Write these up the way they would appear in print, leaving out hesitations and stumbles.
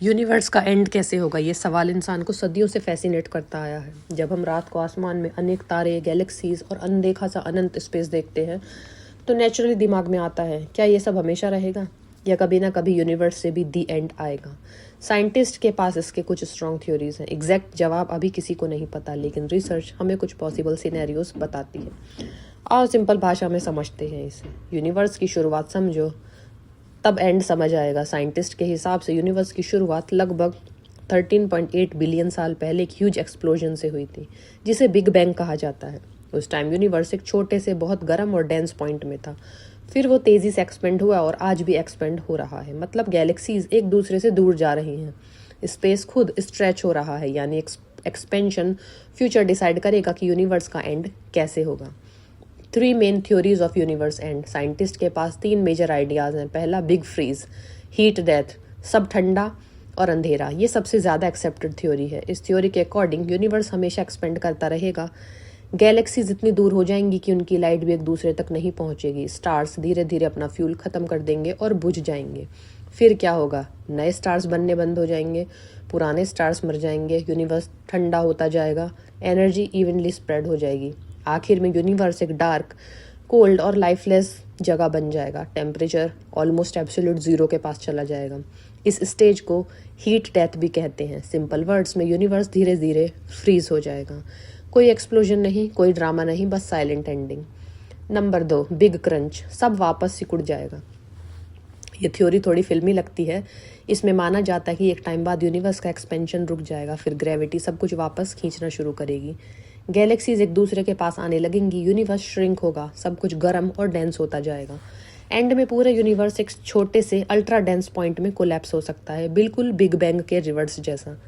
Universe का and कैसे होगा, ये सवाल इंसान को सदियों से फैसिनेट करता आया है। जब हम रात को आसमान में अनेक तारे, गैलेक्सीज और अनदेखा सा अनंत स्पेस देखते हैं तो नेचुरली दिमाग में आता है, क्या ये सब हमेशा रहेगा या कभी ना कभी यूनिवर्स से भी दी एंड आएगा। साइंटिस्ट के पास इसके कुछ स्ट्रॉन्ग थ्योरीज हैं। एग्जैक्ट जवाब अभी किसी को नहीं पता, लेकिन रिसर्च हमें कुछ पॉसिबल सिनेरियोज बताती है। और सिंपल भाषा में समझते हैं इसे। यूनिवर्स की शुरुआत समझो, तब एंड समझ आएगा। साइंटिस्ट के हिसाब से यूनिवर्स की शुरुआत लगभग 13.8 बिलियन साल पहले एक ह्यूज एक्सप्लोजन से हुई थी, जिसे बिग बैंग कहा जाता है। उस टाइम यूनिवर्स एक छोटे से बहुत गर्म और डेंस पॉइंट में था। फिर वो तेजी से एक्सपेंड हुआ और आज भी एक्सपेंड हो रहा है। मतलब गैलेक्सीज एक दूसरे से दूर जा रही हैं, स्पेस खुद स्ट्रेच हो रहा है। यानी एक्सपेंशन फ्यूचर डिसाइड करेगा कि यूनिवर्स का एंड कैसे होगा। 3 main theories of universe and. Scientist के पास 3 मेजर आइडियाज हैं। पहला, बिग फ्रीज, हीट डेथ, सब ठंडा और अंधेरा। ये सबसे ज़्यादा एक्सेप्टेड थ्योरी है। इस थ्योरी के अकॉर्डिंग यूनिवर्स हमेशा एक्सपेंड करता रहेगा। गैलेक्सीज इतनी दूर हो जाएंगी कि उनकी लाइट भी एक दूसरे तक नहीं पहुंचेगी। स्टार्स धीरे धीरे अपना फ्यूल खत्म कर देंगे और बुझ जाएंगे। फिर क्या होगा? नए स्टार्स बनने बंद हो जाएंगे, पुराने स्टार्स मर जाएंगे, यूनिवर्स ठंडा होता जाएगा, एनर्जी इवनली स्प्रेड हो जाएगी। आखिर में यूनिवर्स एक डार्क, कोल्ड और लाइफलेस जगह बन जाएगा। टेम्परेचर ऑलमोस्ट एब्सोल्यूट जीरो के पास चला जाएगा। इस स्टेज को हीट डेथ भी कहते हैं। सिंपल वर्ड्स में यूनिवर्स धीरे धीरे फ्रीज हो जाएगा। कोई एक्सप्लोजन नहीं, कोई ड्रामा नहीं, बस silent ending. Number 2, big crunch, सब वापस सिकुड़ जाएगा। ये थ्योरी थोड़ी फिल्मी लगती है। इसमें माना जाता है कि एक टाइम बाद यूनिवर्स का एक्सपेंशन रुक जाएगा, फिर ग्रेविटी सब कुछ वापस खींचना शुरू करेगी। गैलेक्सीज एक दूसरे के पास आने लगेंगी, यूनिवर्स श्रिंक होगा, सब कुछ गर्म और डेंस होता जाएगा। एंड में पूरे यूनिवर्स एक छोटे से अल्ट्रा डेंस पॉइंट में कोलैप्स हो सकता है, बिल्कुल बिग बैंग के रिवर्स जैसा।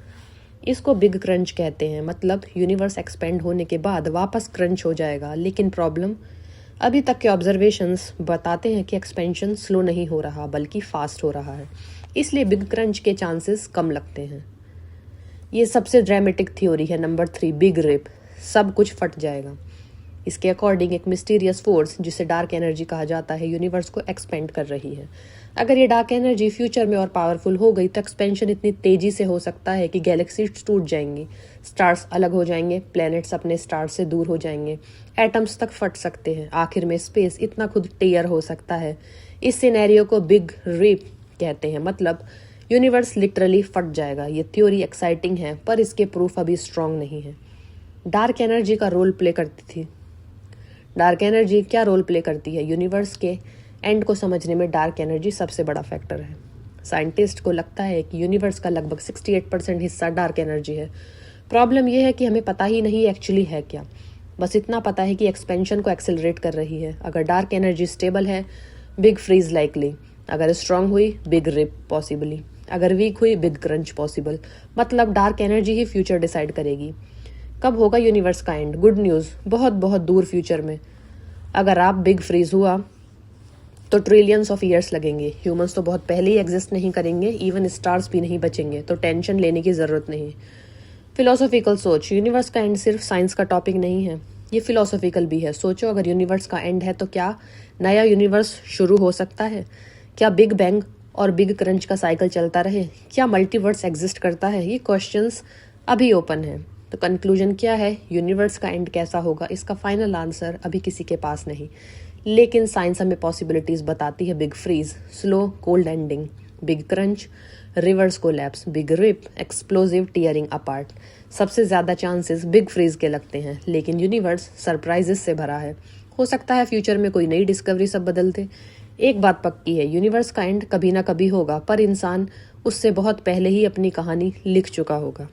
इसको बिग क्रंच कहते हैं। मतलब यूनिवर्स एक्सपेंड होने के बाद वापस क्रंच हो जाएगा। लेकिन प्रॉब्लम, अभी तक के ऑब्जर्वेशंस बताते हैं कि एक्सपेंशन स्लो नहीं हो रहा बल्कि फास्ट हो रहा है, इसलिए बिग क्रंच के चांसेस कम लगते हैं। ये सबसे ड्रामेटिक थ्योरी है। नंबर 3, बिग रिप, सब कुछ फट जाएगा। इसके अकॉर्डिंग एक मिस्टीरियस फोर्स, जिसे डार्क एनर्जी कहा जाता है, यूनिवर्स को एक्सपेंड कर रही है। अगर ये डार्क एनर्जी फ्यूचर में और पावरफुल हो गई तो एक्सपेंशन इतनी तेजी से हो सकता है कि गैलेक्सीज टूट जाएंगी, स्टार्स अलग हो जाएंगे, प्लैनेट्स अपने स्टार्स से दूर हो जाएंगे, एटम्स तक फट सकते हैं। आखिर में स्पेस इतना खुद टेयर हो सकता है। इस सिनेरियो को बिग रिप कहते हैं। मतलब यूनिवर्स लिटरली फट जाएगा। ये थ्योरी एक्साइटिंग है, पर इसके प्रूफ अभी स्ट्रांग नहीं है। डार्क एनर्जी का रोल प्ले करती थी। डार्क एनर्जी क्या रोल प्ले करती है? यूनिवर्स के एंड को समझने में डार्क एनर्जी सबसे बड़ा फैक्टर है। साइंटिस्ट को लगता है कि यूनिवर्स का लगभग 68% हिस्सा डार्क एनर्जी है। प्रॉब्लम यह है कि हमें पता ही नहीं एक्चुअली है क्या। बस इतना पता है कि एक्सपेंशन को एक्सेलरेट कर रही है। अगर डार्क एनर्जी स्टेबल है, बिग फ्रीज लाइकली। अगर स्ट्रांग हुई, बिग रिप पॉसिबली। अगर वीक हुई, बिग क्रंच पॉसिबल। मतलब डार्क एनर्जी ही फ्यूचर डिसाइड करेगी। कब होगा यूनिवर्स का एंड? गुड न्यूज़, बहुत बहुत दूर फ्यूचर में। अगर आप बिग फ्रीज हुआ तो ट्रिलियंस ऑफ ईयर्स लगेंगे। ह्यूमंस तो बहुत पहले ही एग्जिस्ट नहीं करेंगे, इवन स्टार्स भी नहीं बचेंगे, तो टेंशन लेने की ज़रूरत नहीं। फिलोसॉफिकल सोच, यूनिवर्स का एंड सिर्फ साइंस का टॉपिक नहीं है, ये फिलोसॉफिकल भी है। सोचो, अगर यूनिवर्स का एंड है तो क्या नया यूनिवर्स शुरू हो सकता है? क्या बिग बैंग और बिग क्रंच का साइकिल चलता रहे? क्या मल्टीवर्स एग्जिस्ट करता है? ये क्वेश्चंस अभी ओपन है। तो कंक्लूजन क्या है? यूनिवर्स का एंड कैसा होगा, इसका फाइनल आंसर अभी किसी के पास नहीं, लेकिन साइंस हमें पॉसिबिलिटीज बताती है। Big freeze, slow cold ending, big crunch, reverse collapse, big rip, explosive tearing apart. सबसे ज़्यादा चांसेस बिग फ्रीज के लगते हैं, लेकिन यूनिवर्स सरप्राइजेस से भरा है। हो सकता है फ्यूचर में कोई नई डिस्कवरी सब बदल दे। एक बात पक्की है, यूनिवर्स का एंड कभी ना कभी होगा, पर इंसान उससे बहुत पहले ही अपनी कहानी लिख चुका होगा।